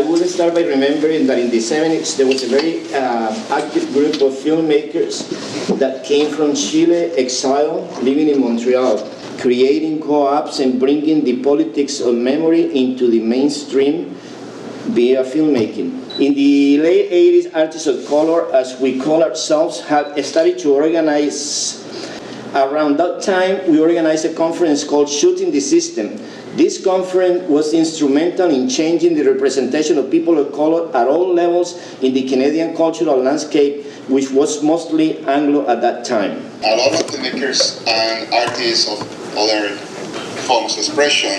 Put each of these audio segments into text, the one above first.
would start by remembering that in the 70s there was a very active group of filmmakers that came from Chile, exile, living in Montreal, creating co-ops and bringing the politics of memory into the mainstream via filmmaking. In the late 80s, artists of color, as we call ourselves, have started to organize. Around that time, we organized a conference called Shooting the System. This conference was instrumental in changing the representation of people of color at all levels in the Canadian cultural landscape, which was mostly Anglo at that time. A lot of filmmakers and artists of other forms of expression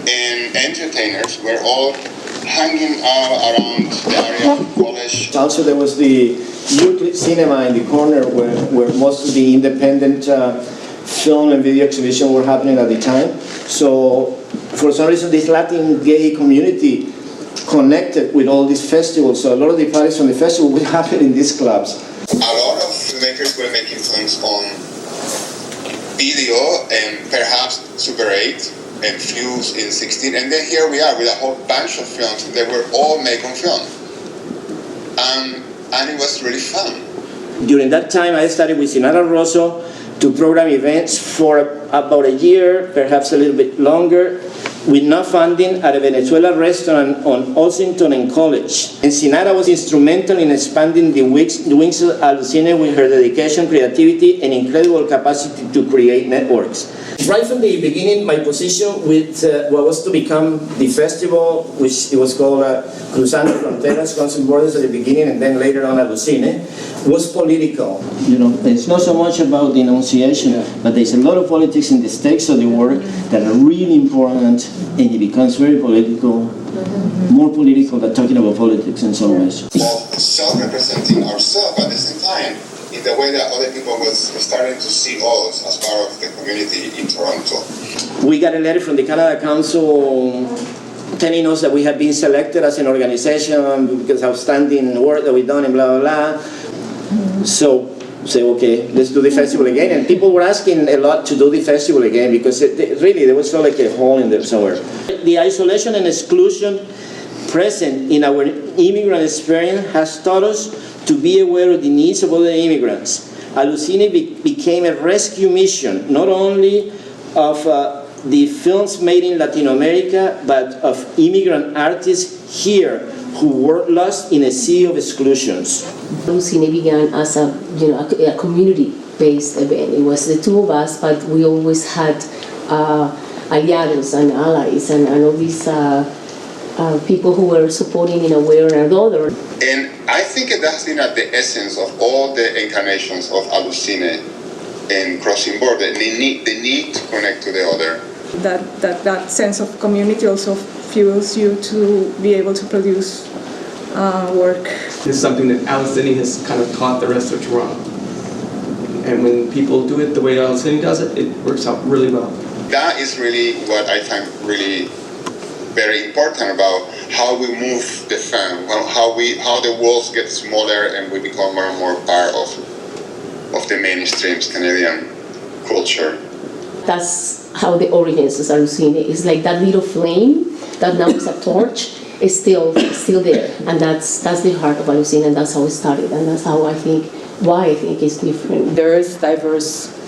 and entertainers were all hanging out around the area of college. Also, there was the youth cinema in the corner where most of the independent film and video exhibitions were happening at the time. So, for some reason, this Latin gay community connected with all these festivals. So a lot of the parties from the festival would happen in these clubs. A lot of filmmakers were making films on video and perhaps Super 8 and Fuse in 16, and then here we are with a whole bunch of films, and they were all made on film. And it was really fun. During that time, I started with Sinara Rosso to program events for about a year, perhaps a little bit longer, with no funding at a Venezuela restaurant on Ossington and College. And Sinara was instrumental in expanding the wings of aluCine with her dedication, creativity, and incredible capacity to create networks. Right from the beginning, my position with what was to become the festival, which it was called Cruzando Fronteras, Crossing Borders at the beginning, and then later on aluCine, was political. You know, it's not so much about the enunciation, but there's a lot of politics in the stakes of the work that are really important, and it becomes very political, more political than talking about politics in some ways. Well, self-representing ourselves at the same time, in the way that other people was starting to see us as part of the community in Toronto. We got a letter from the Canada Council telling us that we had been selected as an organization because of outstanding work that we've done and blah, blah, blah. So, say, okay, let's do the festival again. And people were asking a lot to do the festival again because really there was felt like a hole in there somewhere. The isolation and exclusion present in our immigrant experience has taught us to be aware of the needs of other immigrants. aluCine became a rescue mission, not only of the films made in Latin America, but of immigrant artists here who were lost in a sea of exclusions. aluCine began as a community-based event. It was the two of us, but we always had aliados and allies and all these people who were supporting in a way or another. And I think that's been at the essence of all the incarnations of aluCine and Crossing Borders, the need to connect to the other. That sense of community also fuels you to be able to produce work. It's something that aluCine has kind of taught the rest of Toronto. And when people do it the way aluCine does it, it works out really well. That is really what I find really very important about how we move the film, how the worlds get smaller and we become more and more part of the mainstream Canadian culture. That's how the origins of aluCine is, like that little flame that now is a torch is still there, and that's the heart of aluCine, and that's how it started, and that's how why I think it's different. There's diverse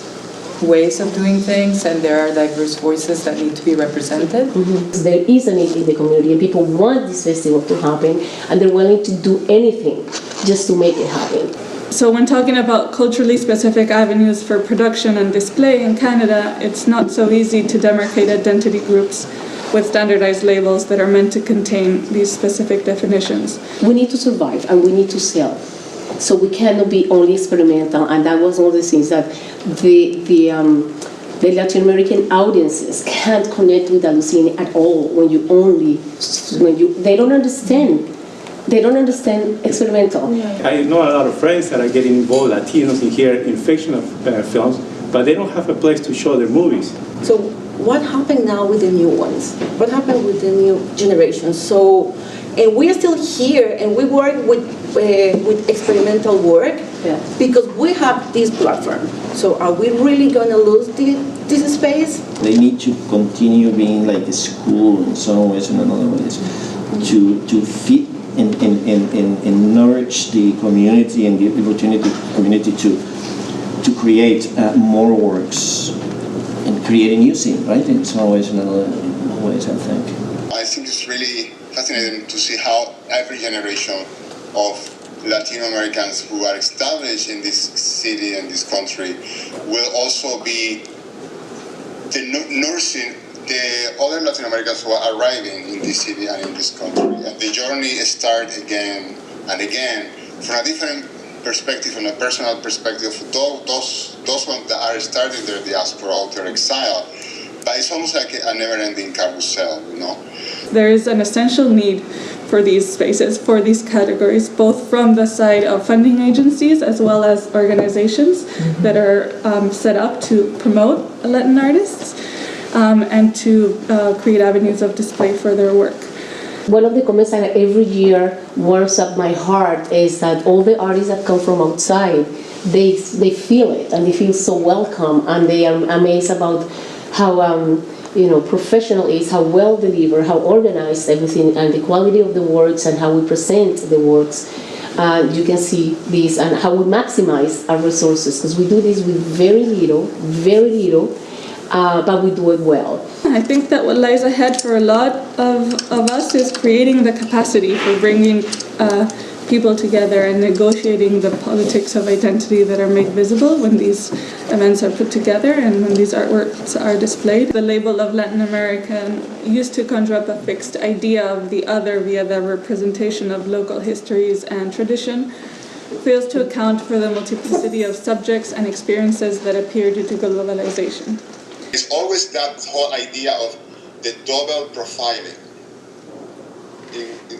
ways of doing things, and there are diverse voices that need to be represented. Mm-hmm. There is a need in the community, and people want this festival to happen, and they're willing to do anything just to make it happen. So when talking about culturally specific avenues for production and display in Canada, it's not so easy to demarcate identity groups with standardized labels that are meant to contain these specific definitions. We need to survive, and we need to sell. So we cannot be only experimental, and that was one of the things that the Latin American audiences can't connect with aluCine at all they don't understand. They don't understand experimental. I know a lot of friends that are getting involved, Latinos in here, in fictional films, but they don't have a place to show their movies. So what happened now with the new ones? What happened with the new generation? So, and we are still here, and we work with experimental work because we have this platform. So are we really going to lose this space? They need to continue being like a school in some ways and in other ways. to fit and nourish the community and give the opportunity community to create more works and create a new scene, right? It's always another ways, I think. I think it's really fascinating to see how every generation of Latino Americans who are established in this city and this country will also be nursing the other Latin Americans who are arriving in this city and in this country. And the journey starts again and again from a different perspective, from a personal perspective, those ones that are starting their diaspora or their exile. But it's almost like a never-ending carousel, you know? There is an essential need for these spaces, for these categories, both from the side of funding agencies as well as organizations that are set up to promote Latin artists and to create avenues of display for their work. One of the comments that every year warms up my heart is that all the artists that come from outside, they feel it and they feel so welcome, and they are amazed about how professional it is, how well delivered, how organized everything, and the quality of the works and how we present the works. You can see this and how we maximize our resources, because we do this with very little, but we do it well. I think that what lies ahead for a lot of us is creating the capacity for bringing people together and negotiating the politics of identity that are made visible when these events are put together and when these artworks are displayed. The label of Latin American used to conjure up a fixed idea of the other via the representation of local histories and tradition, fails to account for the multiplicity of subjects and experiences that appear due to globalization. It's always that whole idea of the double profiling.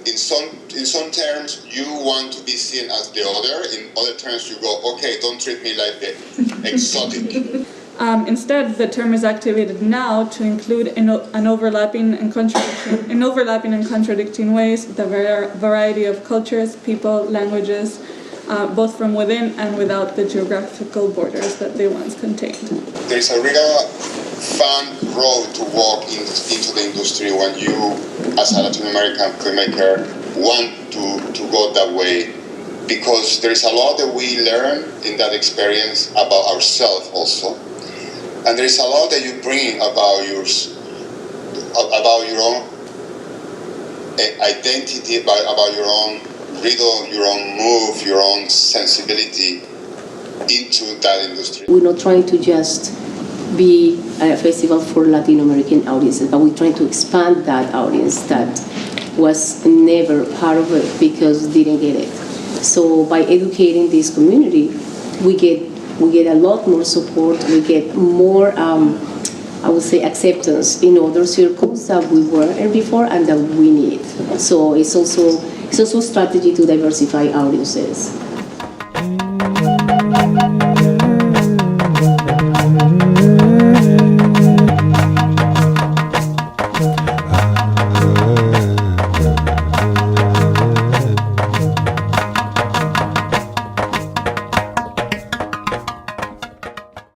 In some terms, you want to be seen as the other. In other terms, you go, okay, don't treat me like the exotic. Instead, the term is activated now to include in overlapping and contradicting ways the variety of cultures, people, languages, both from within and without the geographical borders that they once contained. There's a real fun road to walk into the industry when you, as a Latin American filmmaker, want to go that way, because there is a lot that we learn in that experience about ourselves also, and there is a lot that you bring about your own identity, about your own rhythm, your own move, your own sensibility into that industry. We're not trying to just be a festival for Latin American audiences, but we're trying to expand that audience that was never part of it because didn't get it. So by educating this community, we get a lot more support. We get more, I would say, acceptance in other circles that we weren't before and that we need. So it's also a strategy to diversify audiences.